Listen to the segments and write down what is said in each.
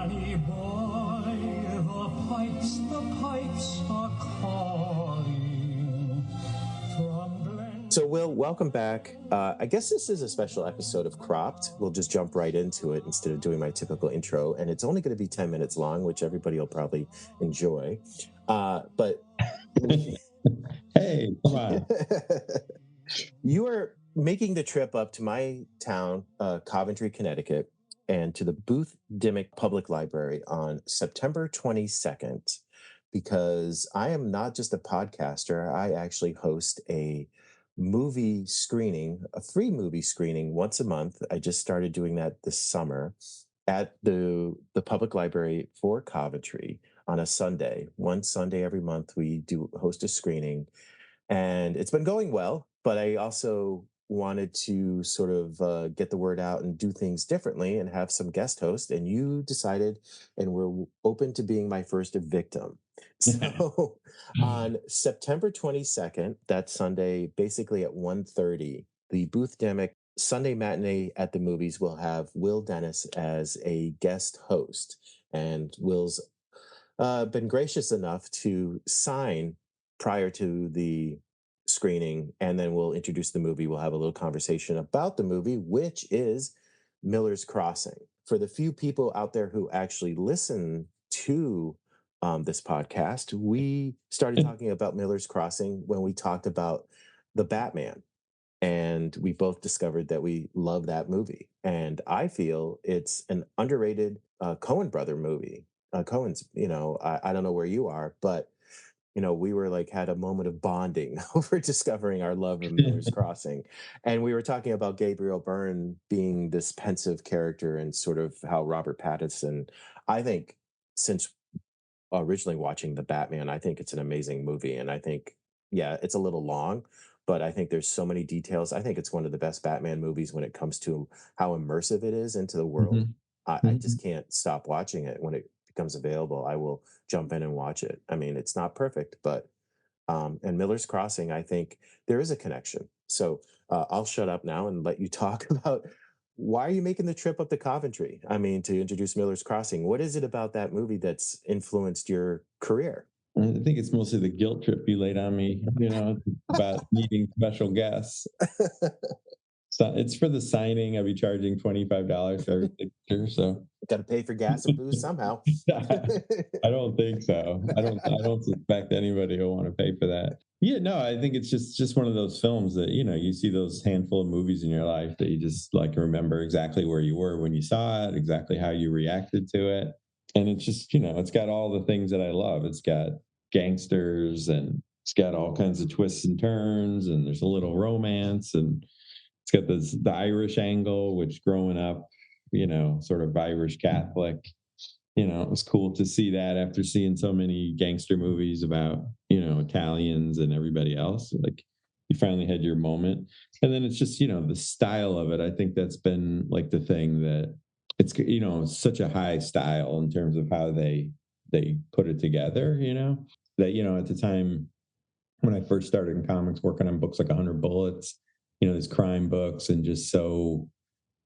Danny boy, the pipes are calling from Glen. So, Will, welcome back. I guess this is a special episode of Cropped. We'll just jump right into it instead of doing my typical intro. And it's only going to be 10 minutes long, which everybody will probably enjoy. But hey, come on. You are making the trip up to my town, Coventry, Connecticut, and to the Booth Dimick Public Library on September 22nd, because I am not just a podcaster. I actually host a movie screening, a free movie screening once a month. I just started doing that this summer at the public library for Coventry on a Sunday. One Sunday every month, we do host a screening, and it's been going well. But I also wanted to sort of get the word out and do things differently and have some guest hosts. And you decided, and we're open to being my first victim. So on September 22nd, that Sunday, basically at 1:30, the Booth Dimick Sunday matinee at the movies will have Will Dennis as a guest host. And Will's been gracious enough to sign prior to the screening, and then we'll introduce the movie. We'll have a little conversation about the movie, which is Miller's Crossing. For the few people out there who actually listen to this podcast, we started talking about Miller's Crossing when we talked about the Batman. And we both discovered that we love that movie. And I feel it's an underrated Coen brother movie. Coen's, I don't know where you are, but we were like had a moment of bonding over discovering our love of Miller's Crossing. And we were talking about Gabriel Byrne being this pensive character and sort of how Robert Pattinson, I think, since originally watching the Batman, I think it's an amazing movie. And I think, yeah, it's a little long, but I think there's so many details. I think it's one of the best Batman movies when it comes to how immersive it is into the world. Mhm. I just can't stop watching it. When it becomes available, I will jump in and watch it. I mean, it's not perfect, but and Miller's Crossing, I think there is a connection. So I'll shut up now and let you talk about why are you making the trip up to Coventry? I mean, to introduce Miller's Crossing. What is it about that movie that's influenced your career? I think it's mostly the guilt trip you laid on me, about needing special guests. So it's for the signing. I'll be charging $25 for every signature. So Got to pay for gas and booze somehow. I don't think so. I don't suspect anybody will want to pay for that. Yeah, no, I think it's just one of those films that, you see those handful of movies in your life that you just like remember exactly where you were when you saw it, exactly how you reacted to it. And it's just, it's got all the things that I love. It's got gangsters and it's got all kinds of twists and turns, and there's a little romance, and it's got the Irish angle, which growing up, sort of Irish Catholic, it was cool to see that after seeing so many gangster movies about, Italians and everybody else. Like you finally had your moment. And then it's just, the style of it. I think that's been like the thing that it's, such a high style in terms of how they put it together, that, at the time when I first started in comics, working on books like 100 Bullets, these crime books, and just so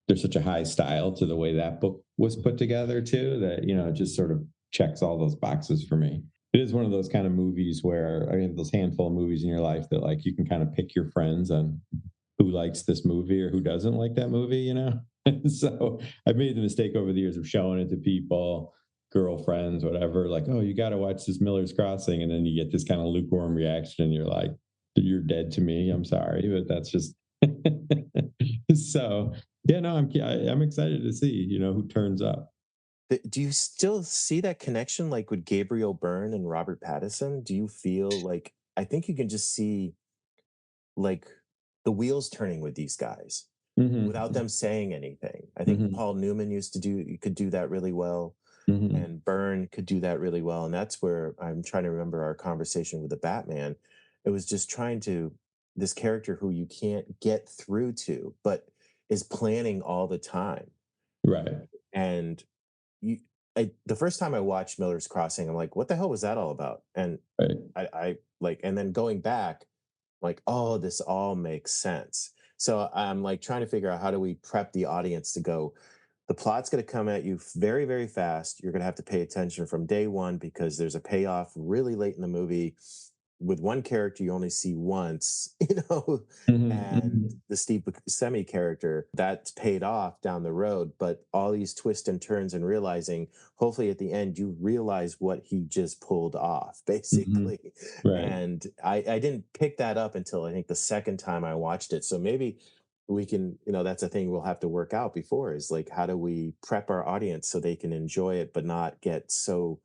there's such a high style to the way that book was put together too, that, it just sort of checks all those boxes for me. It is one of those kind of movies where, I mean, those handful of movies in your life that like you can kind of pick your friends on who likes this movie or who doesn't like that movie, So I've made the mistake over the years of showing it to people, girlfriends, whatever, like, oh, you got to watch this Miller's Crossing. And then you get this kind of lukewarm reaction and you're like, you're dead to me. I'm sorry, but that's just so yeah, no, I'm excited to see, who turns up. Do you still see that connection like with Gabriel Byrne and Robert Pattinson? Do you feel like I think you can just see like the wheels turning with these guys without them saying anything? I think Paul Newman could do that really well. And Byrne could do that really well. And that's where I'm trying to remember our conversation with the Batman. It was just this character who you can't get through to, but is planning all the time. Right. And the first time I watched Miller's Crossing, I'm like, what the hell was that all about? And right. I like, and then going back, like, oh, this all makes sense. So I'm like trying to figure out how do we prep the audience to go, the plot's going to come at you very, very fast. You're going to have to pay attention from day one because there's a payoff really late in the movie with one character you only see once, Mhm, and mhm. the Steve Buscemi character that's paid off down the road. But all these twists and turns and realizing, hopefully at the end, you realize what he just pulled off, Mhm. basically. Right. And I didn't pick that up until I think the second time I watched it. So maybe we can, that's a thing we'll have to work out before is like, how do we prep our audience so they can enjoy it, but not get so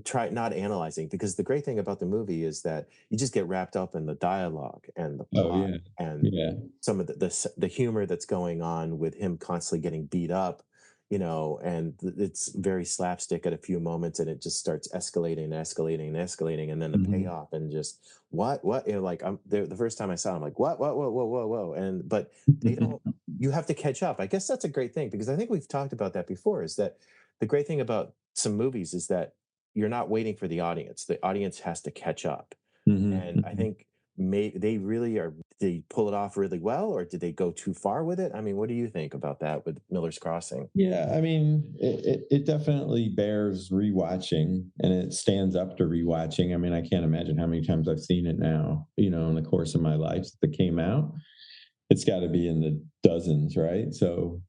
try not analyzing, because the great thing about the movie is that you just get wrapped up in the dialogue and the Oh, plot yeah. and Yeah. some of the humor that's going on with him constantly getting beat up, and it's very slapstick at a few moments, and it just starts escalating and escalating and escalating, and then the Mhm. payoff and just what like I'm there the first time I saw it, I'm like what whoa whoa whoa whoa, and but they don't. You have to catch up. I guess that's a great thing because I think we've talked about that before. Is that the great thing about some movies is that you're not waiting for the audience. The audience has to catch up. Mhm, And I mhm. think they really are, they pull it off really well, or did they go too far with it? I mean, what do you think about that with Miller's Crossing? Yeah, I mean, it definitely bears rewatching, and it stands up to rewatching. I mean, I can't imagine how many times I've seen it now, in the course of my life that came out. It's gotta be in the dozens, right? So,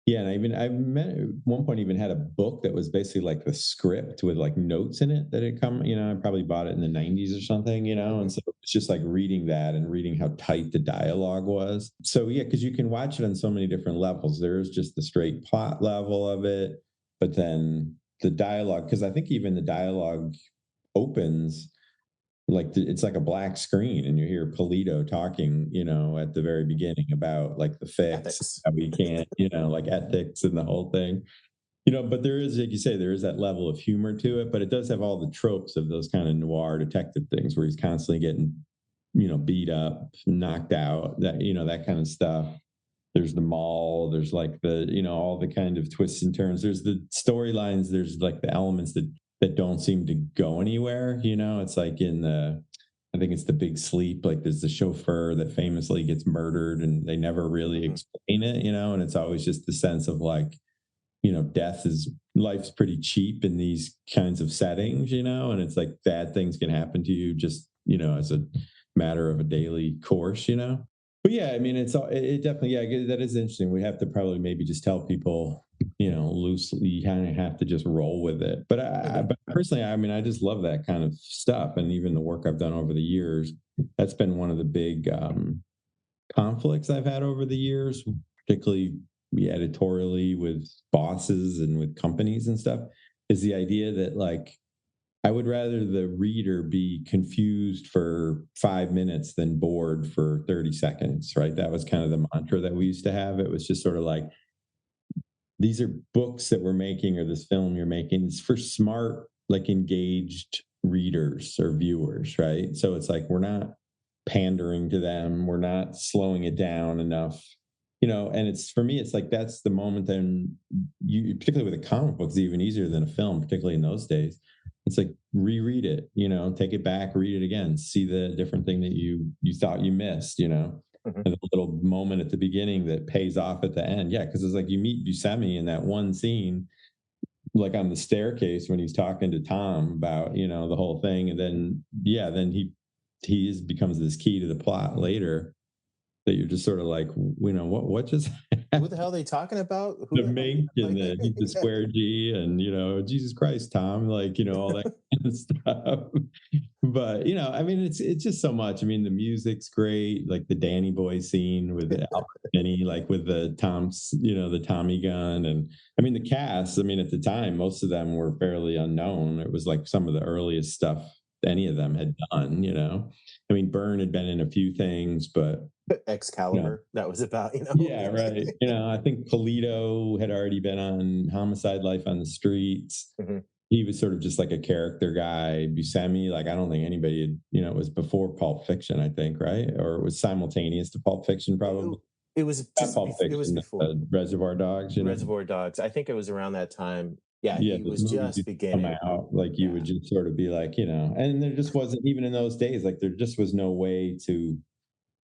yeah, and I met at one point even had a book that was basically like the script with like notes in it that had come, I probably bought it in the 90s or something, and Mhm. so it's just like reading that and reading how tight the dialogue was. So yeah, because you can watch it on so many different levels. There is just the straight plot level of it, but then the dialogue, because I think even the dialogue opens like it's like a black screen and you hear Polito talking, at the very beginning about like the fix, Ethics. how we can't, like ethics and the whole thing. But there is, like you say, there is that level of humor to it, but it does have all the tropes of those kind of noir detective things where he's constantly getting, beat up, knocked out, that kind of stuff. There's the mall, there's like all the kind of twists and turns. There's the storylines, there's like the elements that don't seem to go anywhere. It's like in the I think it's the Big Sleep, like there's the chauffeur that famously gets murdered and they never really Mhm. explain it, and it's always just the sense of like, death is life's pretty cheap in these kinds of settings, and it's like bad things can happen to you just, as a matter of a daily course, But yeah, I mean, it definitely, yeah, that is interesting. We have to probably maybe just tell people, loosely, you kind of have to just roll with it. But Mhm. but personally, I mean, I just love that kind of stuff. And even the work I've done over the years, that's been one of the big conflicts I've had over the years, particularly editorially with bosses and with companies and stuff, is the idea that like I would rather the reader be confused for 5 minutes than bored for 30 seconds, right? That was kind of the mantra that we used to have. It was just sort of like, these are books that we're making or this film you're making. It's for smart, like engaged readers or viewers, right? So it's like we're not pandering to them, we're not slowing it down enough. And it's for me, it's like that's the moment then you particularly with a comic book, it's even easier than a film, particularly in those days. It's like reread it, take it back, read it again, see the different thing that you thought you missed, Mhm. and a little moment at the beginning that pays off at the end. Yeah, because it's like you meet Buscemi in that one scene, like on the staircase when he's talking to Tom about the whole thing, and then yeah, then becomes this key to the plot later that you're just sort of like, what just Who the hell are they talking about? Who the the hell? mink and Like, the square G and Jesus Christ, Tom, like all that kind of stuff. But I mean, it's just so much. I mean, the music's great, like the Danny Boy scene with Albert Finney, like with the Tom's, the Tommy gun, and I mean the cast. I mean, at the time, most of them were fairly unknown. It was like some of the earliest stuff any of them had done. I mean, Byrne had been in a few things, but you know, Excalibur. That was about, yeah, right. I think Polito had already been on Homicide: Life on the Streets. Mhm. He was sort of just like a character guy. Buscemi, like I don't think anybody had, it was before Pulp Fiction, I think, right? Or it was simultaneous to Pulp Fiction, It, probably. it was Not just Pulp it was Fiction, before Reservoir Dogs, Reservoir Dogs. I think it was around that time. Yeah, Yeah, he those was movies just would come beginning. out, like you Yeah. would just sort of be like, and there just wasn't even in those days, like there just was no way to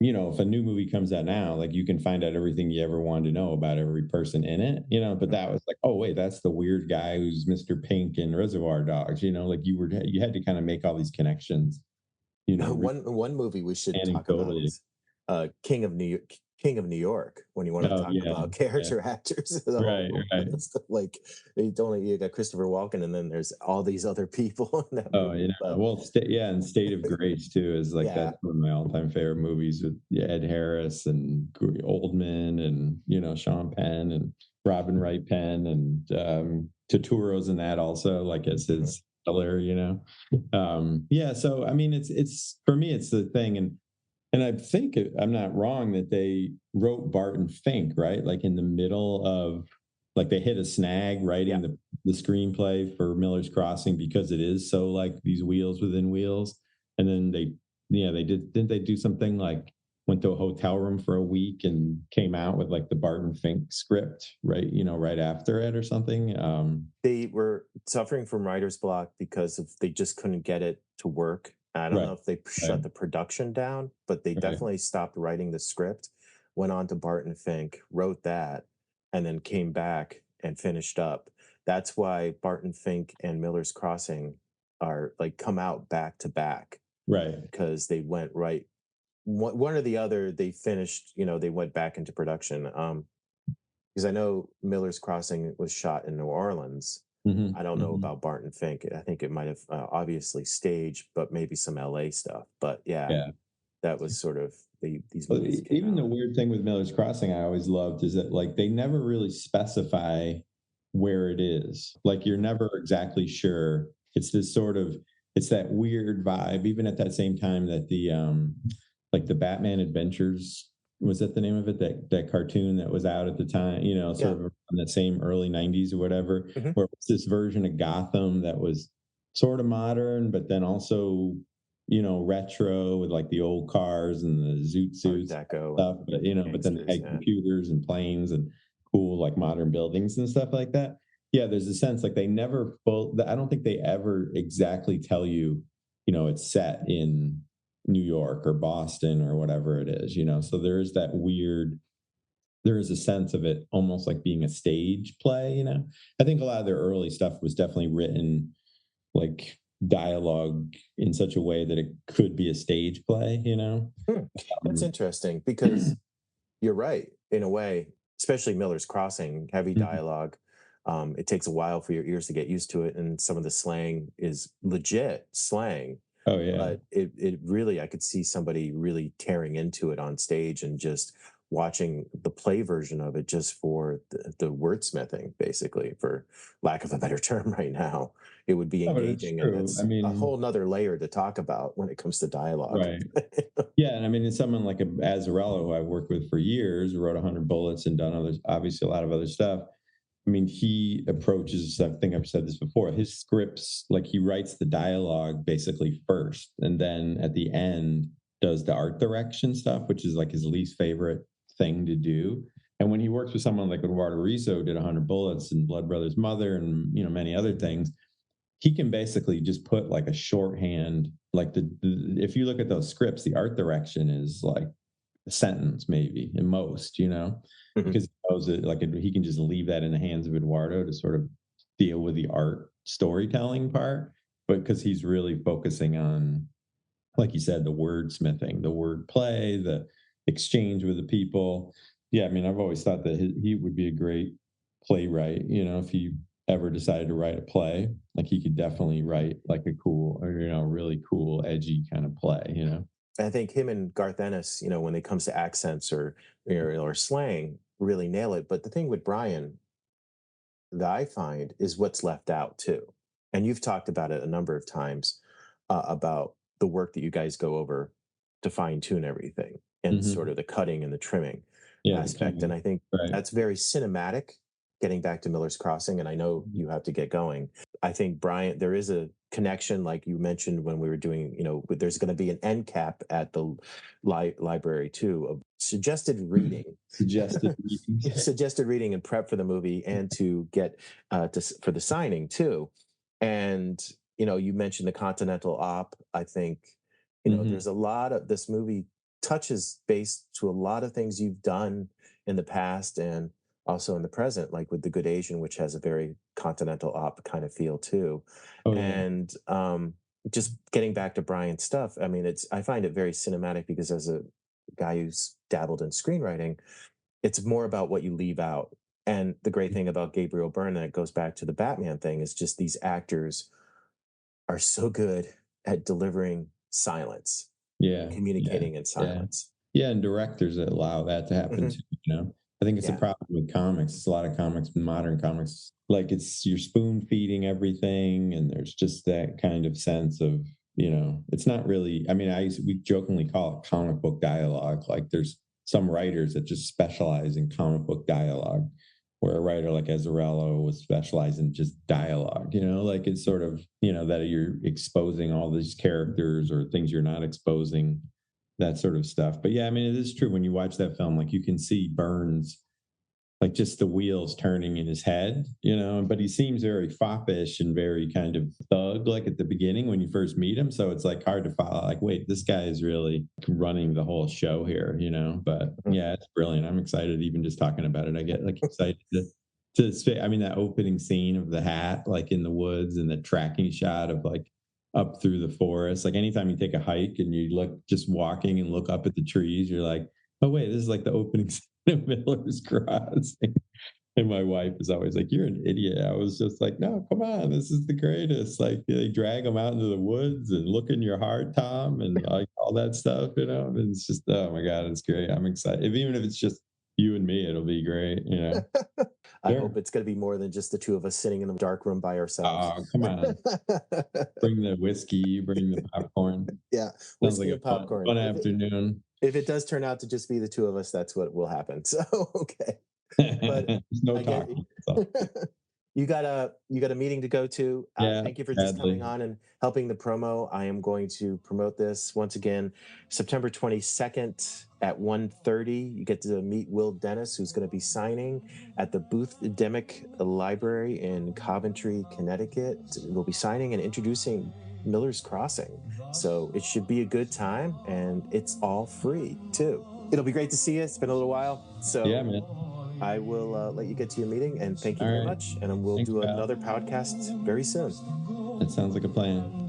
you know, if a new movie comes out now, like you can find out everything you ever wanted to know about every person in it, you know, but that was like, oh wait, that's the weird guy who's Mr. Pink in Reservoir Dogs, you know, like you had to kind of make all these connections, you know, One movie we should talk about anecdotally. is King of New York. When you want to Oh talk yeah, about yeah, character actors, the right, whole right. like you got Christopher Walken, and then there's all these other people in that Oh, you movie. know, But well, yeah, and State of Grace too is like yeah, that's one of my all-time favorite movies with Ed Harris and Oldman and you know Sean Penn and Robin Wright Penn and Turturro's in that also like as mhm. his killer, you know. Yeah, so I mean, it's for me, it's the thing, and I think I'm not wrong that they wrote Barton Fink, right? Like in the middle of, like they hit a snag Yeah, writing the screenplay for Miller's Crossing because it is so like these wheels within wheels. And then yeah, didn't they do something like went to a hotel room for a week and came out with like the Barton Fink script, right? You know, right after it or something. they were suffering from writer's block because of they just couldn't get it to work. I don't Right, know if they right, shut the production down, but they right, definitely stopped writing the script, went on to Barton Fink, wrote that, and then came back and finished up. That's why Barton Fink and Miller's Crossing are like come out back to back right. because they went right one or the other. They finished, they went back into production. Because I know Miller's Crossing was shot in New Orleans. I Hmm, don't know hmm. about Barton Fink. I think it might have obviously staged, but maybe some LA stuff. But yeah, Yeah. that was sort of these Well, movies came even the out. weird thing with Miller's Crossing I always loved is that like they never really specify where it is. Like you're never exactly sure. It's this sort of it's that weird vibe, even at that same time that the like the Batman Adventures, was that the name of it? That cartoon that was out at the time, you know, sort Yeah. of in that same early 90s or whatever, Hmm. where it's this version of Gotham that was sort of modern, but then also you know, retro with like the old cars and the zoot Art suits Deco stuff, and but you know, but then they gangsters. had Yeah. computers and planes and cool like modern buildings and stuff like that. Yeah, there's a sense like they never full. I don't think they ever exactly tell you, you know, it's set in New York or Boston or whatever it is, you know. So there is that weird. There is a sense of it almost like being a stage play, you know. I think a lot of their early stuff was definitely written like dialogue in such a way that it could be a stage play, you know? Hmm. That's Um, interesting because you're right in a way, especially Miller's Crossing, heavy mhm. dialogue. It takes a while for your ears to get used to it, and some of the slang is legit slang. Oh, yeah. But it really, I could see somebody really tearing into it on stage and just watching the play version of it just for the wordsmithing, basically, for lack of a better term right now. It would be No, but it's engaging, and true. I that's a mean, whole nother layer to talk about when it comes to dialogue. right. Yeah, and I mean, it's someone like a Azzarello, who I've worked with for years, who wrote 100 Bullets and done others, obviously a lot of other stuff. I mean, he approaches, I think I've said this before, his scripts, like he writes the dialogue basically first, and then at the end does the art direction stuff, which is like his least favorite thing to do. And when he works with someone like Eduardo Rizzo, who did 100 Bullets and Blood Brothers Mother and, you know, many other things, he can basically just put like a shorthand, like if you look at those scripts, the art direction is like a sentence maybe in most, you know, Mhm. because he knows that like he can just leave that in the hands of Eduardo to sort of deal with the art storytelling part, but because he's really focusing on, like you said, the wordsmithing, the word play, the exchange with the people. Yeah, I mean, I've always thought that he would be a great playwright. You know, if he ever decided to write a play, like he could definitely write like a cool or you know really cool, edgy kind of play. You know. I think him and Garth Ennis, when it comes to accents or slang, really nail it. But the thing with Brian that I find is what's left out too. And you've talked about it a number of times about the work that you guys go over to fine tune everything and sort Hmm. of the cutting and the trimming Yeah, the aspect. And camera. I think Right. that's very cinematic, getting back to Miller's Crossing. And I know you have to get going. I think Brian, there is a connection, like you mentioned when we were doing, there's going to be an end cap at the library too of suggested reading. Suggested meetings. Suggested reading and prep for the movie and to get for the signing too. And you mentioned the Continental Op. I think Hmm. there's a lot of this movie touches base to a lot of things you've done in the past and also in the present, like with The Good Asian, which has a very continental op kind of feel too. Oh yeah. And just getting back to Brian's stuff, I mean, I find it very cinematic because as a guy who's dabbled in screenwriting, it's more about what you leave out. And the great thing about Gabriel Byrne, that goes back to the Batman thing, is just these actors are so good at delivering silence, Yeah. communicating in silence. Yeah, and directors that allow that to happen too, you know. I think it's a Yeah. problem with comics. It's a lot of comics, modern comics, like it's you're spoon feeding everything, and there's just that kind of sense of, you know, it's not really. I mean, we jokingly call it comic book dialogue. Like there's some writers that just specialize in comic book dialogue, where a writer like Azzarello was specialized in just dialogue. You know, like it's sort of, you know, that you're exposing all these characters or things you're not exposing, that sort of stuff. But yeah, I mean, it is true when you watch that film, like you can see Burns, like just the wheels turning in his head, you know, but he seems very foppish and very kind of thug, like at the beginning when you first meet him. So it's like hard to follow, like, wait, this guy is really running the whole show here, you know, but yeah, it's brilliant. I'm excited even just talking about it. I get like excited I mean, that opening scene of the hat, like in the woods and the tracking shot of like up through the forest. Like anytime you take a hike and you look just walking and look up at the trees, you're like, oh wait, this is like the opening scene of Miller's Crossing. And my wife is always like, you're an idiot. I was just like, no, come on, this is the greatest. Like they drag them out into the woods and look in your heart, Tom, and like all that stuff, you know. And it's just, oh my God, it's great. I'm excited. Even if it's just you and me, it'll be great, you know. I hope it's going to be more than just the two of us sitting in a dark room by ourselves. Oh, come on. Bring the whiskey, bring the popcorn. Yeah, Sounds whiskey like and popcorn. Fun afternoon. If it does turn out to just be the two of us, that's what will happen. So, okay. But there's no talking. So. You got a meeting to go to. Yeah, thank you for just sadly. coming on and helping the promo. I am going to promote this once again, September 22nd at 1:30. You get to meet Will Dennis, who's going to be signing at the Booth Demick Library in Coventry, Connecticut. We'll be signing and introducing Miller's Crossing. So it should be a good time, and it's all free too. It'll be great to see you. It's been a little while. So yeah, man. I will let you get to your meeting, and thank you All very right. much. And we'll Thanks, do Pat. another podcast very soon. That sounds like a plan.